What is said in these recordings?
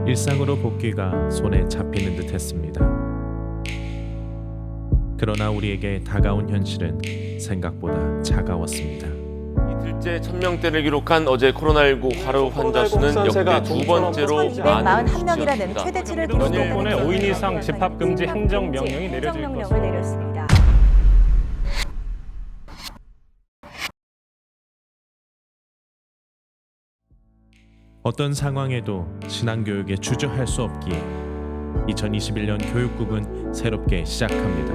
일상으로 복귀가 손에 잡히는 듯 했습니다. 그러나 우리에게 다가온 현실은 생각보다 차가웠습니다. 이틀째 1000명대를 기록한 어제 코로나19 하루 환자 수는 역대 두 번째로 많은 241명이라는 최대치를 기록했다는 덕분에 5인 이상 집합 금지 행정 명령이 내려질 것으로. 내렸습니다. 어떤 상황에도 신앙교육에 주저할 수 없기에 2021년 교육국은 새롭게 시작합니다.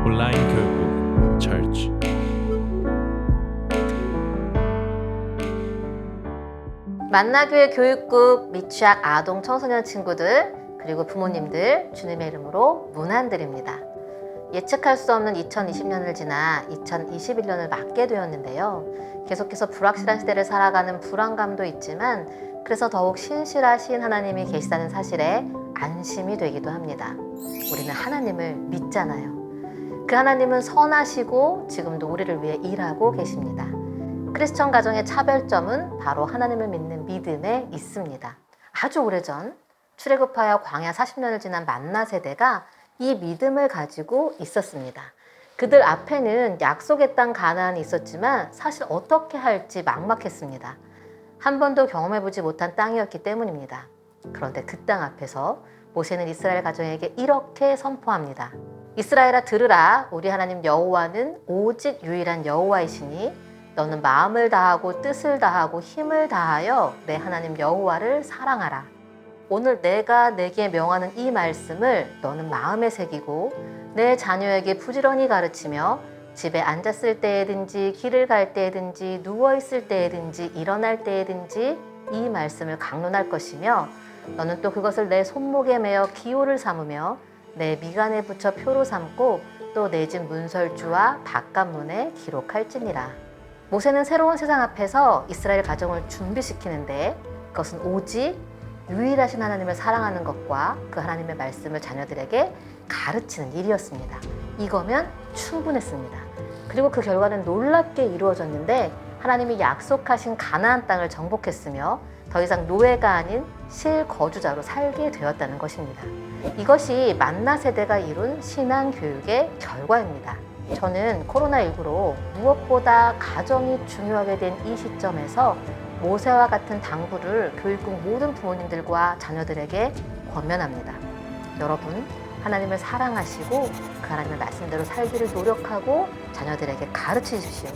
온라인 교육국 Church. 만나교회 교육국 미취학 아동 청소년 친구들 그리고 부모님들 주님의 이름으로 문안드립니다. 예측할 수 없는 2020년을 지나 2021년을 맞게 되었는데요. 계속해서 불확실한 시대를 살아가는 불안감도 있지만 그래서 더욱 신실하신 하나님이 계시다는 사실에 안심이 되기도 합니다. 우리는 하나님을 믿잖아요. 그 하나님은 선하시고 지금도 우리를 위해 일하고 계십니다. 크리스천 가정의 차별점은 바로 하나님을 믿는 믿음에 있습니다. 아주 오래전 출애굽하여 광야 40년을 지난 만나 세대가 이 믿음을 가지고 있었습니다. 그들 앞에는 약속의 땅 가나안이 있었지만 사실 어떻게 할지 막막했습니다. 한 번도 경험해보지 못한 땅이었기 때문입니다. 그런데 그 땅 앞에서 모세는 이스라엘 가정에게 이렇게 선포합니다. 이스라엘아 들으라, 우리 하나님 여호와는 오직 유일한 여호와이시니 너는 마음을 다하고 뜻을 다하고 힘을 다하여 내 하나님 여호와를 사랑하라. 오늘 내가 내게 명하는 이 말씀을 너는 마음에 새기고 내 자녀에게 부지런히 가르치며 집에 앉았을 때에든지 길을 갈 때에든지 누워있을 때에든지 일어날 때에든지 이 말씀을 강론할 것이며 너는 또 그것을 내 손목에 매어 기호를 삼으며 내 미간에 붙여 표로 삼고 또 내 집 문설주와 바깥문에 기록할지니라. 모세는 새로운 세상 앞에서 이스라엘 가정을 준비시키는데 그것은 오직 유일하신 하나님을 사랑하는 것과 그 하나님의 말씀을 자녀들에게 가르치는 일이었습니다. 이거면 충분했습니다. 그리고 그 결과는 놀랍게 이루어졌는데 하나님이 약속하신 가나안 땅을 정복했으며 더 이상 노예가 아닌 실거주자로 살게 되었다는 것입니다. 이것이 만나 세대가 이룬 신앙교육의 결과입니다. 저는 코로나19로 무엇보다 가정이 중요하게 된 이 시점에서 모세와 같은 당부를 교육국 모든 부모님들과 자녀들에게 권면합니다. 여러분, 하나님을 사랑하시고 그 하나님의 말씀대로 살기를 노력하고 자녀들에게 가르치십시오.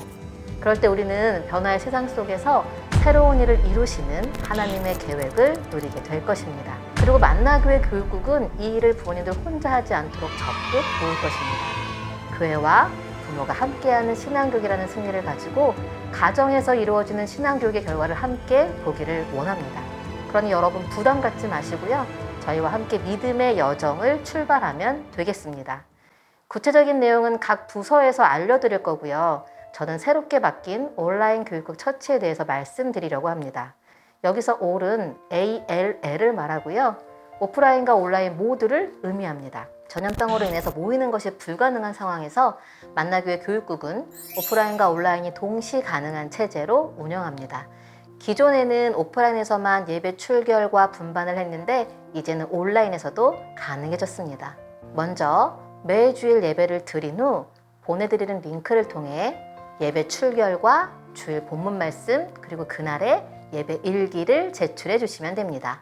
그럴 때 우리는 변화의 세상 속에서 새로운 일을 이루시는 하나님의 계획을 누리게 될 것입니다. 그리고 만나교회 교육국은 이 일을 부모님들 혼자 하지 않도록 적극 도울 것입니다. 교회와 부모가 함께하는 신앙교육이라는 승리를 가지고 가정에서 이루어지는 신앙교육의 결과를 함께 보기를 원합니다. 그러니 여러분 부담 갖지 마시고요. 저희와 함께 믿음의 여정을 출발하면 되겠습니다. 구체적인 내용은 각 부서에서 알려드릴 거고요. 저는 새롭게 바뀐 온라인 교육국 처치에 대해서 말씀드리려고 합니다. 여기서 all은 ALL을 말하고요. 오프라인과 온라인 모두를 의미합니다. 전염병으로 인해서 모이는 것이 불가능한 상황에서 만나교회 교육국은 오프라인과 온라인이 동시 가능한 체제로 운영합니다. 기존에는 오프라인에서만 예배 출결과 분반을 했는데 이제는 온라인에서도 가능해졌습니다. 먼저 매주일 예배를 드린 후 보내드리는 링크를 통해 예배 출결과 주일 본문 말씀 그리고 그날의 예배 일기를 제출해 주시면 됩니다.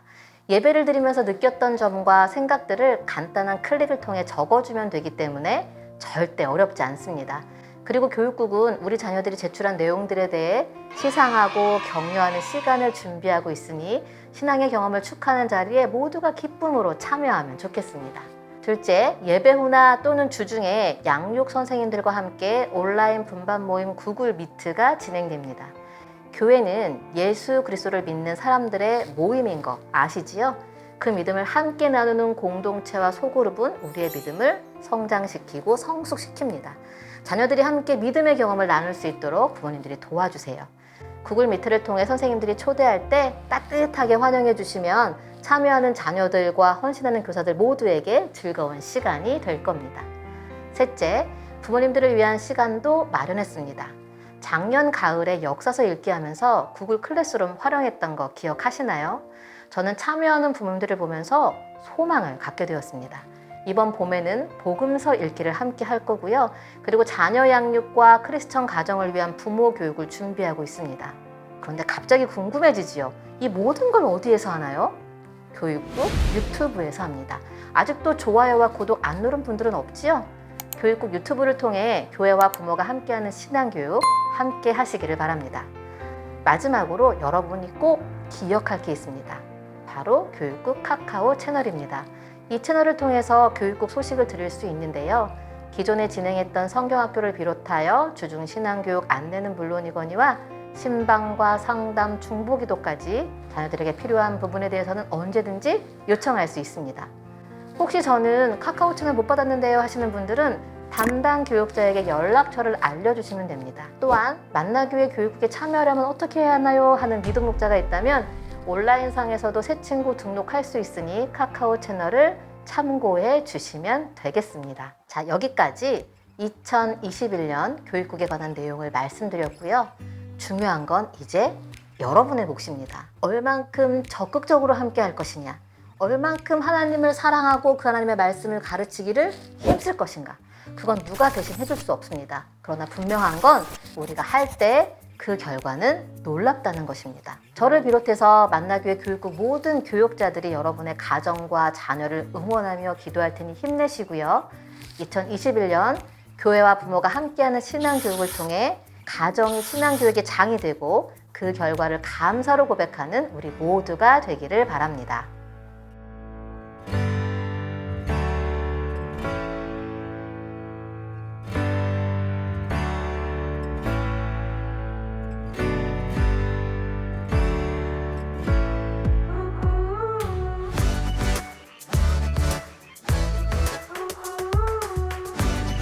예배를 드리면서 느꼈던 점과 생각들을 간단한 클릭을 통해 적어주면 되기 때문에 절대 어렵지 않습니다. 그리고 교육국은 우리 자녀들이 제출한 내용들에 대해 시상하고 격려하는 시간을 준비하고 있으니 신앙의 경험을 축하하는 자리에 모두가 기쁨으로 참여하면 좋겠습니다. 둘째, 예배 후나 또는 주중에 양육 선생님들과 함께 온라인 분반 모임 구글 미트가 진행됩니다. 교회는 예수 그리스도를 믿는 사람들의 모임인 거 아시지요? 그 믿음을 함께 나누는 공동체와 소그룹은 우리의 믿음을 성장시키고 성숙시킵니다. 자녀들이 함께 믿음의 경험을 나눌 수 있도록 부모님들이 도와주세요. 구글 미트를 통해 선생님들이 초대할 때 따뜻하게 환영해 주시면 참여하는 자녀들과 헌신하는 교사들 모두에게 즐거운 시간이 될 겁니다. 셋째, 부모님들을 위한 시간도 마련했습니다. 작년 가을에 역사서 읽기 하면서 구글 클래스룸 활용했던 거 기억하시나요? 저는 참여하는 부모님들을 보면서 소망을 갖게 되었습니다. 이번 봄에는 복음서 읽기를 함께 할 거고요. 그리고 자녀 양육과 크리스천 가정을 위한 부모 교육을 준비하고 있습니다. 그런데 갑자기 궁금해지지요. 이 모든 걸 어디에서 하나요? 교육국 유튜브에서 합니다. 아직도 좋아요와 구독 안 누른 분들은 없지요? 교육국 유튜브를 통해 교회와 부모가 함께하는 신앙교육 함께 하시기를 바랍니다. 마지막으로 여러분이 꼭 기억할 게 있습니다. 바로 교육국 카카오 채널입니다. 이 채널을 통해서 교육국 소식을 들을 수 있는데요. 기존에 진행했던 성경학교를 비롯하여 주중 신앙교육 안내는 물론이거니와 신방과 상담, 중보기도까지 자녀들에게 필요한 부분에 대해서는 언제든지 요청할 수 있습니다. 혹시 저는 카카오 채널 못 받았는데요 하시는 분들은 담당 교육자에게 연락처를 알려주시면 됩니다. 또한 만나교회 교육국에 참여하려면 어떻게 해야 하나요? 하는 미등록자가 있다면 온라인상에서도 새 친구 등록할 수 있으니 카카오 채널을 참고해 주시면 되겠습니다. 자, 여기까지 2021년 교육국에 관한 내용을 말씀드렸고요. 중요한 건 이제 여러분의 몫입니다. 얼만큼 적극적으로 함께 할 것이냐, 얼만큼 하나님을 사랑하고 그 하나님의 말씀을 가르치기를 힘쓸 것인가, 그건 누가 대신 해줄 수 없습니다. 그러나 분명한 건 우리가 할 때 그 결과는 놀랍다는 것입니다. 저를 비롯해서 만나교회 교육국 모든 교육자들이 여러분의 가정과 자녀를 응원하며 기도할 테니 힘내시고요. 2021년 교회와 부모가 함께하는 신앙교육을 통해 가정이 신앙교육의 장이 되고 그 결과를 감사로 고백하는 우리 모두가 되기를 바랍니다.